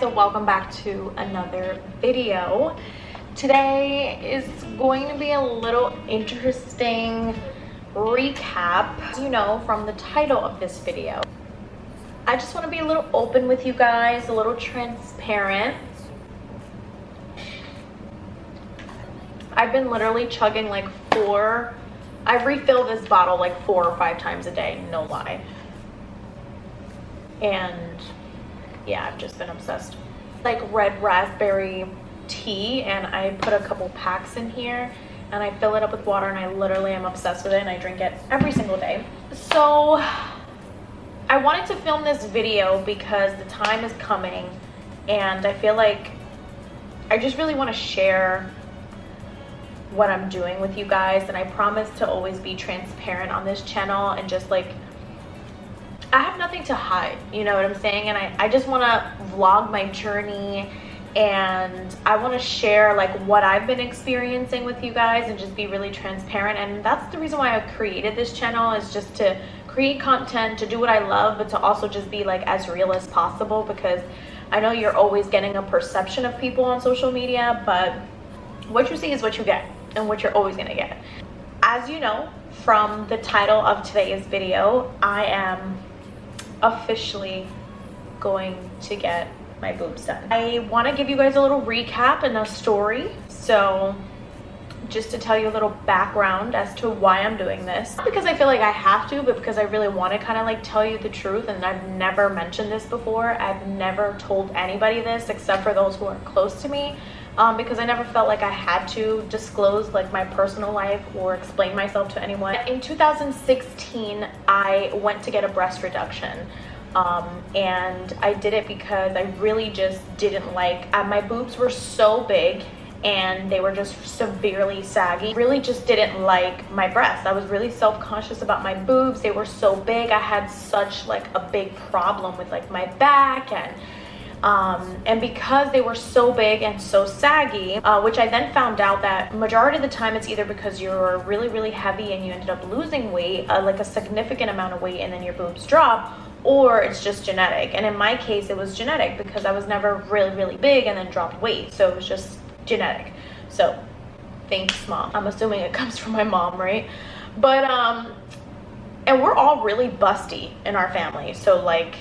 So welcome back to another video. Today is going to be a little interesting recap. As you know from the title of this video, I just want to be a little open with you guys, a little transparent. I've been literally chugging like I refill this bottle like 4 or 5 times a day, no lie. And yeah, I've just been obsessed. Like red raspberry tea, and I put a couple packs in here and I fill it up with water, and I literally am obsessed with it, and I drink it every single day. So I wanted to film this video because the time is coming and I feel like I just really want to share what I'm doing with you guys, and I promise to always be transparent on this channel, and just like I have nothing to hide, you know what I'm saying? And I just want to vlog my journey, and I want to share like what I've been experiencing with you guys and just be really transparent. And that's the reason why I created this channel, is just to create content, to do what I love, but to also just be like as real as possible, because I know you're always getting a perception of people on social media, but what you see is what you get, and what you're always gonna get. As you know from the title of today's video, I am officially going to get my boobs done. I want to give you guys a little recap and a story. So just to tell you a little background as to why I'm doing this, not because I feel like I have to, but because I really want to kind of like tell you the truth. And I've never mentioned this before. I've never told anybody this except for those who are close to me, because I never felt like I had to disclose like my personal life or explain myself to anyone. In 2016, I went to get a breast reduction, and I did it because I really just didn't like, my boobs were so big and they were just severely saggy. Really just didn't like my breasts. I was really self-conscious about my boobs. They were so big. I had such like a big problem with like my back, and because they were so big and so saggy, which I then found out that majority of the time it's either because you're really, really heavy and you ended up losing weight, like a significant amount of weight, and then your boobs drop, or it's just genetic. And in my case, it was genetic because I was never really, really big and then dropped weight. So it was just genetic. So thanks, Mom. I'm assuming it comes from my mom, right? But, and we're all really busty in our family. So like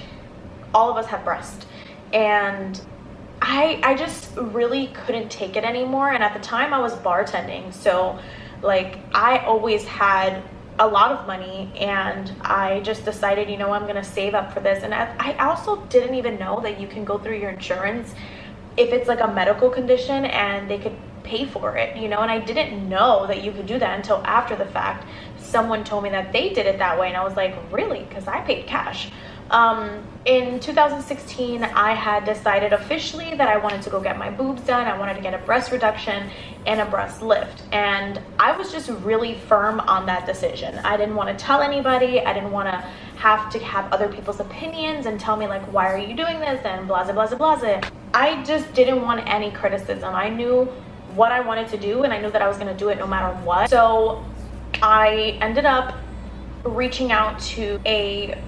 all of us have breasts. And I just really couldn't take it anymore. And at the time I was bartending, so like I always had a lot of money, and I just decided, you know, I'm gonna save up for this. And I also didn't even know that you can go through your insurance if it's like a medical condition and they could pay for it, you know. And I didn't know that you could do that until after the fact. Someone told me that they did it that way, and I was like, really? Because I paid cash. In 2016, I had decided officially that I wanted to go get my boobs done. I wanted to get a breast reduction and a breast lift. And I was just really firm on that decision. I didn't want to tell anybody. I didn't want to have other people's opinions and tell me like, why are you doing this? And blah, blah, blah, blah. I just didn't want any criticism. I knew what I wanted to do, and I knew that I was going to do it no matter what. So I ended up reaching out to a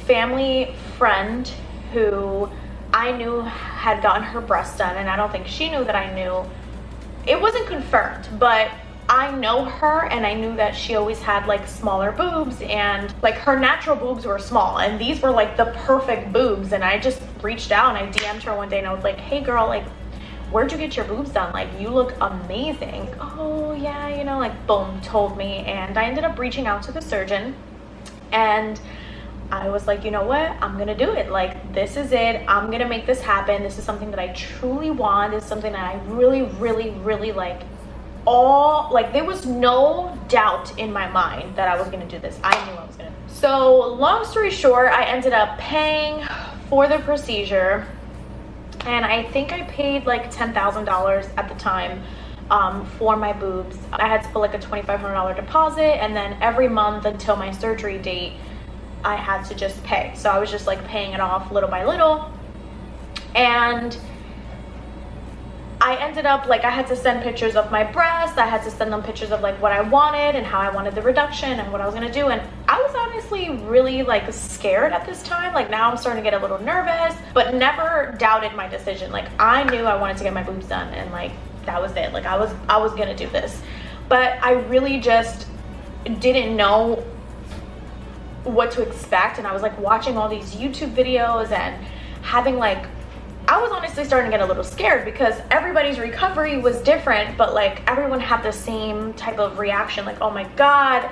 family friend who I knew had gotten her breasts done, and I don't think she knew that I knew. It wasn't confirmed, but I know her, and I knew that she always had like smaller boobs, and like her natural boobs were small, and these were like the perfect boobs. And I just reached out and I DM'd her one day, and I was like, hey girl, like where'd you get your boobs done? Like you look amazing. Oh yeah, you know, like boom, told me. And I ended up reaching out to the surgeon, and I was like, you know what, I'm gonna do it. Like this is it. I'm gonna make this happen. This is something that I truly want. This is something that I really, really, really like. There was no doubt in my mind that I was gonna do this. I knew I was gonna. So long story short, I ended up paying for the procedure, and I think I paid like $10,000 at the time for my boobs. I had to put like a $2,500 deposit, and then every month until my surgery date, I had to just pay. So I was just like paying it off little by little. And I ended up like, I had to send pictures of my breasts. I had to send them pictures of like what I wanted and how I wanted the reduction and what I was gonna do. And I was out honestly really like scared at this time. Like now I'm starting to get a little nervous, but never doubted my decision. Like I knew I wanted to get my boobs done, and like that was it. Like I was gonna do this, but I really just didn't know what to expect. And I was like watching all these YouTube videos and having like, I was honestly starting to get a little scared because everybody's recovery was different, but like everyone had the same type of reaction, like, oh my God,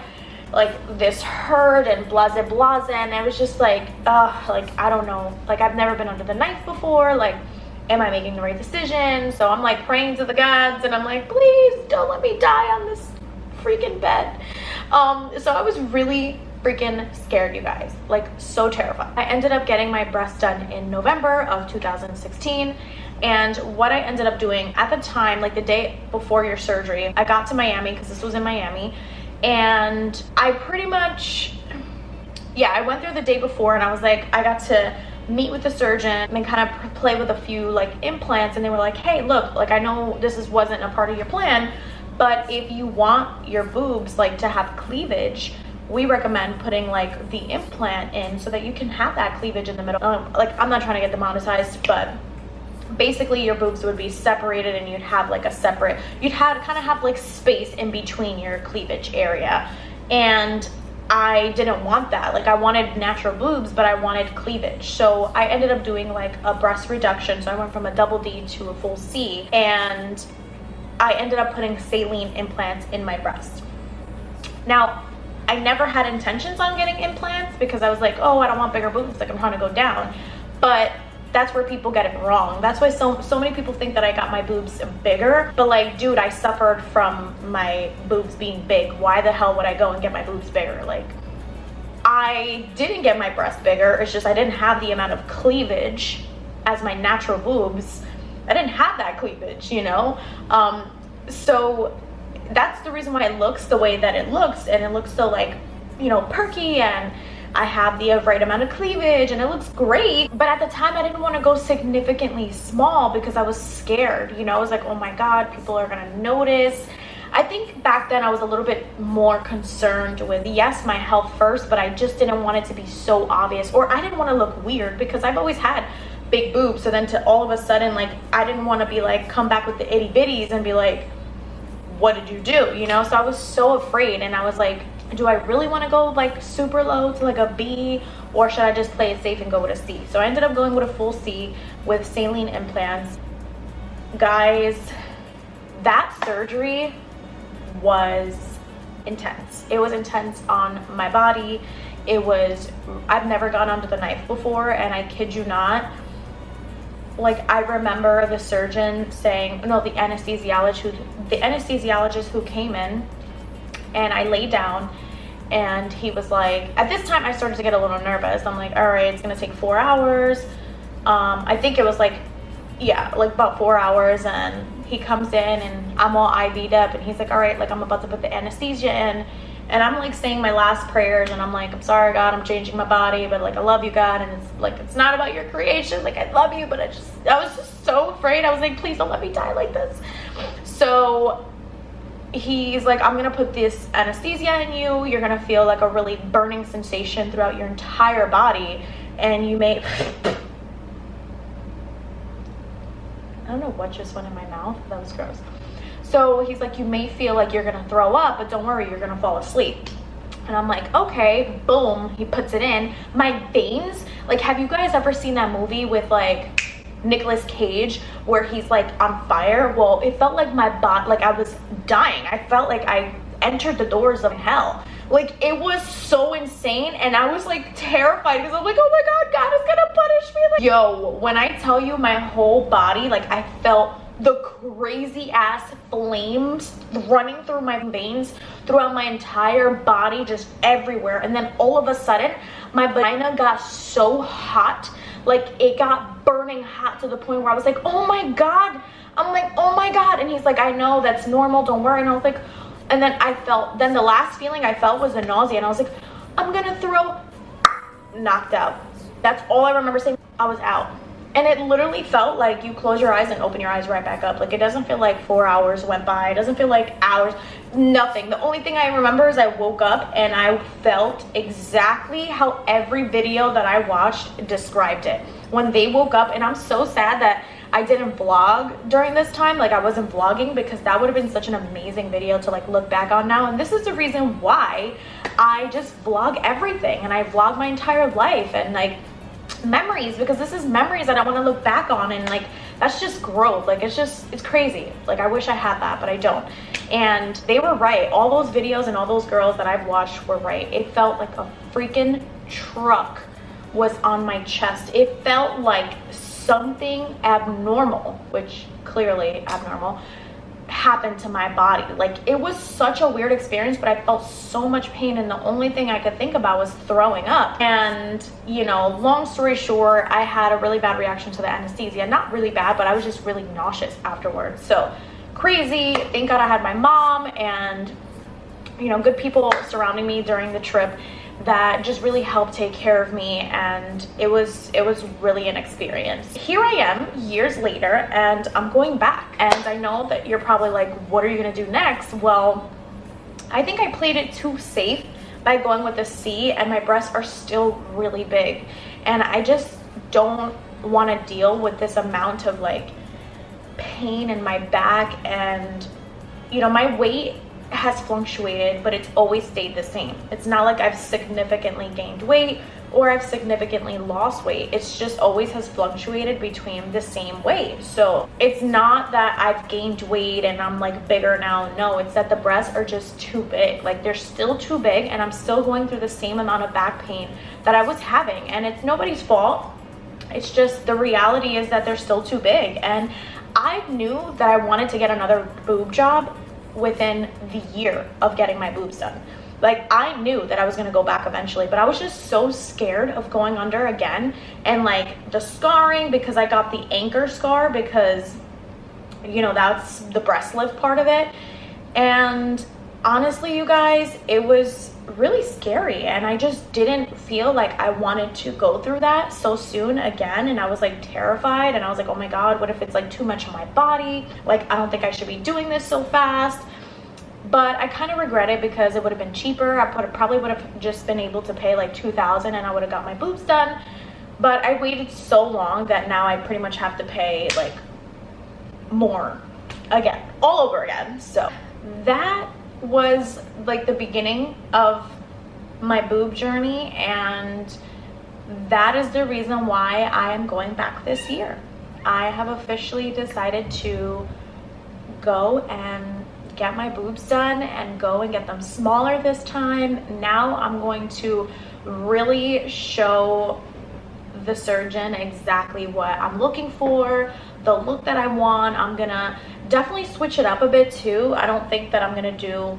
like this hurt and blase blase. And I was just like, like, I don't know, like I've never been under the knife before, like, am I making the right decision? So I'm like praying to the gods, and I'm like, please don't let me die on this freaking bed. So I was really freaking scared, you guys, like so terrified. I ended up getting my breasts done in November of 2016. And what I ended up doing at the time, like the day before your surgery, I got to Miami because this was in Miami. And I pretty much, yeah, I went there the day before, and I was like, I got to meet with the surgeon and kind of play with a few like implants. And they were like, hey, look, like I know this wasn't a part of your plan, but if you want your boobs like to have cleavage, we recommend putting like the implant in so that you can have that cleavage in the middle. Like I'm not trying to get demonetized, but basically your boobs would be separated, and you'd have like a separate, you'd kind of have like space in between your cleavage area. And I didn't want that. Like I wanted natural boobs, but I wanted cleavage. So I ended up doing like a breast reduction. So I went from a double D to a full C, and I ended up putting saline implants in my breast. Now, I never had intentions on getting implants because I was like, oh, I don't want bigger boobs, like I'm trying to go down. But that's where people get it wrong. That's why so many people think that I got my boobs bigger. But like, dude, I suffered from my boobs being big. Why the hell would I go and get my boobs bigger? Like, I didn't get my breasts bigger. It's just I didn't have the amount of cleavage as my natural boobs. I didn't have that cleavage, you know? So that's the reason why it looks the way that it looks, and it looks so like, you know, perky, and I have the right amount of cleavage, and it looks great. But at the time I didn't want to go significantly small because I was scared, you know? I was like, oh my God, people are gonna notice. I think back then I was a little bit more concerned with, yes, my health first, but I just didn't want it to be so obvious, or I didn't want to look weird because I've always had big boobs. So then to all of a sudden, like, I didn't want to be like, come back with the itty bitties and be like, what did you do, you know? So I was so afraid, and I was like, do I really want to go like super low to like a B, or should I just play it safe and go with a C? So I ended up going with a full C with saline implants. Guys, that surgery was intense. It was intense on my body. It was, I've never gone under the knife before, and I kid you not, like I remember the surgeon saying, no, the anesthesiologist who came in, and I laid down, and he was like, at this time I started to get a little nervous. I'm like, all right, it's gonna take 4 hours. I think it was like, yeah, like about 4 hours. And he comes in, and I'm all IV'd up, and he's like, all right, like I'm about to put the anesthesia in. And I'm like saying my last prayers, and I'm like, I'm sorry, God, I'm changing my body, but like I love you, God, and it's like, it's not about your creation, like I love you, but I was just so afraid. I was like, please don't let me die like this. So he's like, I'm gonna put this anesthesia in you. You're gonna feel like a really burning sensation throughout your entire body, and you may I don't know what just went in my mouth. That was gross. So he's like, you may feel like you're gonna throw up, but don't worry, you're gonna fall asleep. And I'm like, okay. Boom, he puts it in. My veins, like, have you guys ever seen that movie with like Nicolas Cage where he's like on fire? Well, it felt like my body, like I was dying. I felt like I entered the doors of hell. Like, it was so insane, and I was like terrified because I'm like, oh my God, God is gonna punish me. Like, yo, when I tell you, my whole body, like I felt the crazy ass flames running through my veins, throughout my entire body, just everywhere. And then all of a sudden, my vagina got so hot, like it got burning hot to the point where I was like, oh my God. I'm like, oh my God. And he's like, I know, that's normal, don't worry. And I was like, and then then the last feeling I felt was the nausea, and I was like, I'm gonna throw, knocked out. That's all I remember saying. I was out. And it literally felt like you close your eyes and open your eyes right back up. Like, it doesn't feel like 4 hours went by. It doesn't feel like hours, nothing. The only thing I remember is I woke up and I felt exactly how every video that I watched described it. When they woke up, and I'm so sad that I didn't vlog during this time. Like, I wasn't vlogging, because that would have been such an amazing video to like look back on now. And this is the reason why I just vlog everything, and I vlog my entire life and like memories, because this is memories that I want to look back on, and like that's just growth. Like, it's crazy. Like, I wish I had that, but I don't. And they were right. All those videos and all those girls that I've watched were right. It felt like a freaking truck was on my chest. It felt like something abnormal, which clearly abnormal, happened to my body. Like, it was such a weird experience, but I felt so much pain, and the only thing I could think about was throwing up. And, you know, long story short, I had a really bad reaction to the anesthesia. Not really bad, but I was just really nauseous afterwards. So crazy. Thank God I had my mom and, you know, good people surrounding me during the trip that just really helped take care of me, and it was really an experience. Here I am years later, and I'm going back, and I know that you're probably like, what are you gonna do next? Well, I think I played it too safe by going with a C, and my breasts are still really big, and I just don't want to deal with this amount of like pain in my back. And, you know, my weight has fluctuated, but it's always stayed the same. It's not like I've significantly gained weight or I've significantly lost weight. It's just always has fluctuated between the same weight. So it's not that I've gained weight and I'm like bigger now. No, it's that the breasts are just too big. Like, they're still too big, and I'm still going through the same amount of back pain that I was having. And it's nobody's fault. It's just the reality is that they're still too big. And I knew that I wanted to get another boob job within the year of getting my boobs done. Like, I knew that I was going to go back eventually, but I was just so scared of going under again, and like the scarring, because I got the anchor scar, because, you know, that's the breast lift part of it. And honestly, you guys, it was really scary, and I just didn't feel like I wanted to go through that so soon again. And I was like terrified, and I was like, oh my God, what if it's like too much on my body? Like, I don't think I should be doing this so fast. But I kind of regret it, because it would have been cheaper. I probably would have just been able to pay like $2,000 and I would have got my boobs done. But I waited so long that now I pretty much have to pay like more again, all over again. So that was like the beginning of my boob journey, and that is the reason why I am going back this year. I have officially decided to go and get my boobs done, and go and get them smaller this time. Now I'm going to really show the surgeon exactly what I'm looking for, the look that I want. I'm gonna definitely switch it up a bit too. I don't think that I'm gonna do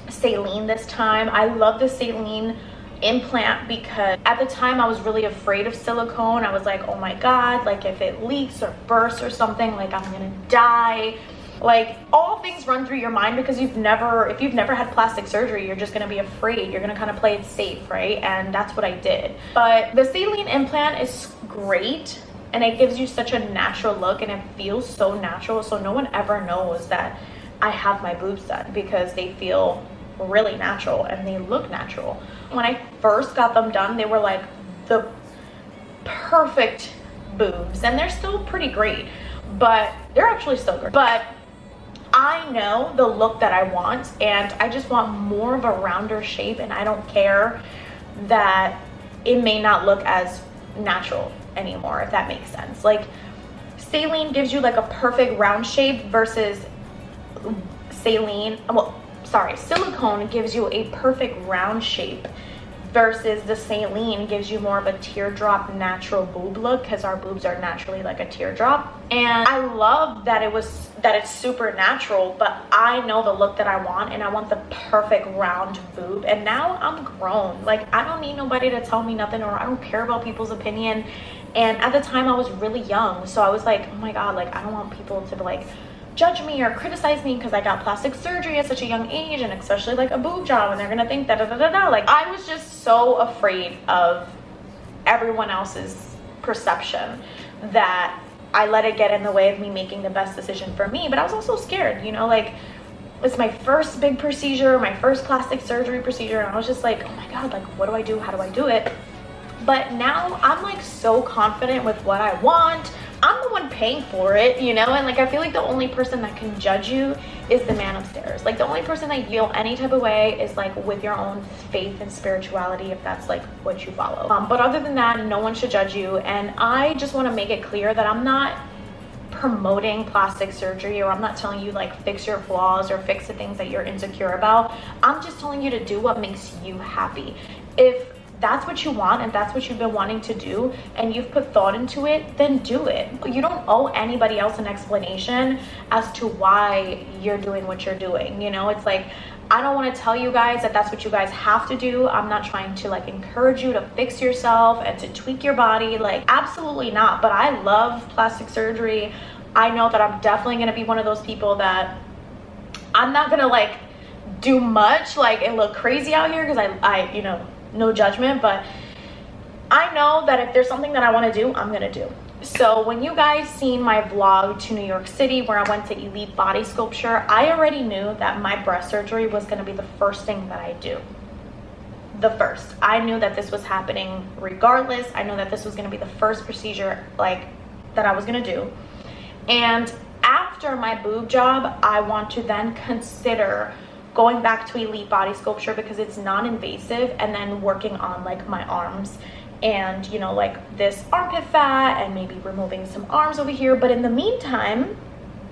saline this time. I love the saline implant, because at the time I was really afraid of silicone. I was like, oh my God, like if it leaks or bursts or something, like I'm gonna die. Like, all things run through your mind, because if you've never had plastic surgery, you're just gonna be afraid. You're gonna kind of play it safe, right? And that's what I did. But the saline implant is great, and it gives you such a natural look, and it feels so natural. So no one ever knows that I have my boobs done, because they feel really natural and they look natural. When I first got them done, they were like the perfect boobs, and they're still pretty great, but they're actually still great. But I know the look that I want, and I just want more of a rounder shape, and I don't care that it may not look as natural anymore, if that makes sense. Like, saline gives you like a perfect round shape, versus silicone gives you a perfect round shape, versus the saline gives you more of a teardrop natural boob look, because our boobs are naturally like a teardrop. And I love that it's super natural, but I know the look that I want, and I want the perfect round boob. And now I'm grown. Like, I don't need nobody to tell me nothing, or I don't care about people's opinion. And at the time I was really young, so I was like, oh my God, like I don't want people to be like judge me or criticize me because I got plastic surgery at such a young age, and especially like a boob job, and they're gonna think da. Like, I was just so afraid of everyone else's perception. that I let it get in the way of me making the best decision for me. But I was also scared, you know, like it's my first big procedure, my first plastic surgery procedure, and I was just like, oh my God, like what do I do? How do I do it? But now I'm like so confident with what I want. I'm the one paying for it, you know, and like I feel like the only person that can judge you is the man upstairs. Like the only person that you feel any type of way is like with your own faith and spirituality, if that's like what you follow. But other than that, no one should judge you. And I just want to make it clear that I'm not promoting plastic surgery, or I'm not telling you like fix your flaws or fix the things that you're insecure about. I'm just telling you to do what makes you happy. If that's what you want and that's what you've been wanting to do and you've put thought into it, then do it. You don't owe anybody else an explanation as to why you're doing what you're doing. You know, it's like, I don't want to tell you guys that that's what you guys have to do. I'm not trying to like encourage you to fix yourself and to tweak your body, like absolutely not. But I love plastic surgery. I know that I'm definitely going to be one of those people that I'm not going to like do much like and look crazy out here, because I you know, no judgment, but I know that if there's something that I want to do, I'm gonna do. So when you guys seen my vlog to New York City where I went to Elite Body Sculpture, I already knew that my breast surgery was going to be the first thing that I do. The first. I knew that this was happening regardless. I know that this was going to be the first procedure like that I was going to do. And after my boob job, I want to then consider going back to Elite Body Sculpture because it's non-invasive, and then working on like my arms and, you know, like this armpit fat and maybe removing some arms over here. But in the meantime,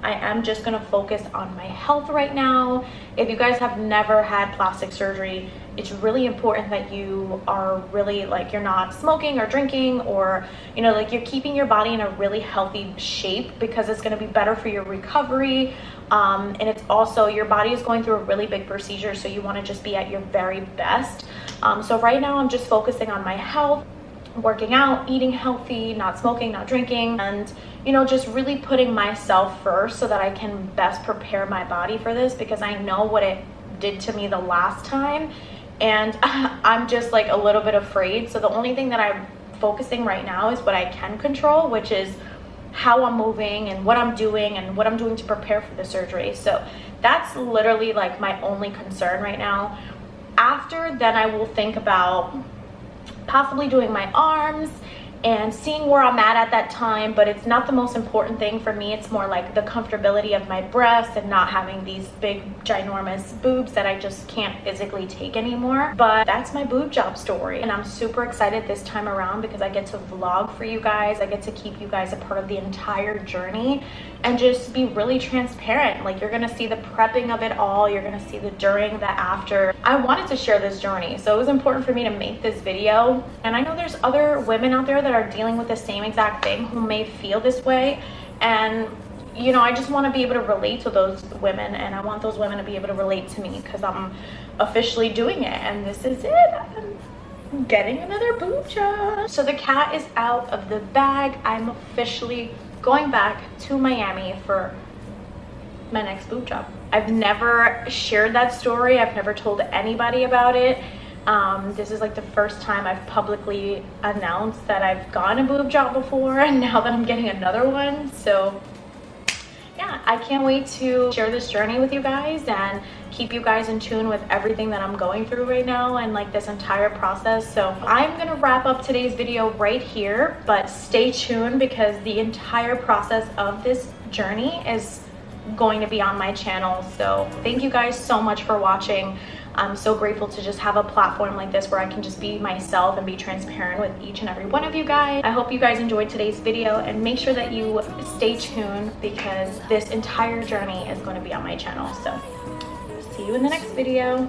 I am just gonna focus on my health right now. If you guys have never had plastic surgery, it's really important that you are really like, you're not smoking or drinking, or, you know, like you're keeping your body in a really healthy shape, because it's gonna be better for your recovery. And it's also, your body is going through a really big procedure, so you wanna just be at your very best. So right now I'm just focusing on my health, working out, eating healthy, not smoking, not drinking, and, you know, just really putting myself first so that I can best prepare my body for this, because I know what it did to me the last time, and I'm just like a little bit afraid. So the only thing that I'm focusing right now is what I can control, which is how I'm moving and what I'm doing and what I'm doing to prepare for the surgery. So that's literally like my only concern right now. After then, I will think about possibly doing my arms and seeing where I'm at that time, but it's not the most important thing for me. It's more like the comfortability of my breasts and not having these big ginormous boobs that I just can't physically take anymore. But that's my boob job story, and I'm super excited this time around because I get to vlog for you guys. I get to keep you guys a part of the entire journey and just be really transparent. Like, you're gonna see the prepping of it all, you're gonna see the during, the after. I wanted to share this journey, so it was important for me to make this video. And I know there's other women out there that are dealing with the same exact thing who may feel this way, and you know, I just want to be able to relate to those women, and I want those women to be able to relate to me because I'm officially doing it, and this is it. I'm getting another boob job. So the cat is out of the bag. I'm officially going back to Miami for my next boob job. I've never shared that story. I've never told anybody about it. This is like the first time I've publicly announced that I've gotten a boob job before, and now that I'm getting another one. So yeah, I can't wait to share this journey with you guys and keep you guys in tune with everything that I'm going through right now and like this entire process. So I'm gonna wrap up today's video right here, but stay tuned because the entire process of this journey is going to be on my channel. So thank you guys so much for watching. I'm so grateful to just have a platform like this where I can just be myself and be transparent with each and every one of you guys. I hope you guys enjoyed today's video, and make sure that you stay tuned because this entire journey is going to be on my channel. So see you in the next video.